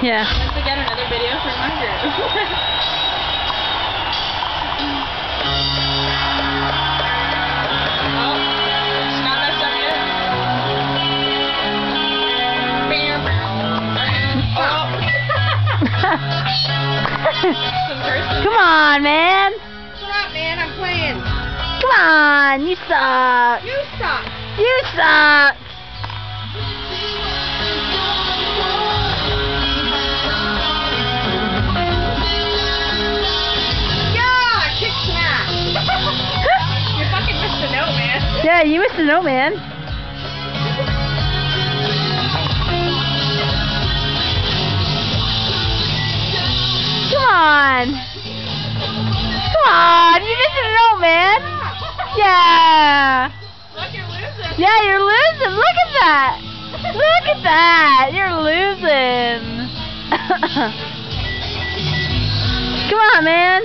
Yeah. Once again, another video for my group. Oh, it's not messed up yet. Oh. Come on, man. Shut up, man. I'm playing. Come on. You suck. You suck. You suck. Yeah, kick smash. You fucking missed the note, man. Yeah, you missed the note, man. Come on. Come on. You missed the note, man. Yeah. Look, you're losing. Yeah, you're losing. Look at that. Look at that. You're losing. Come on, man.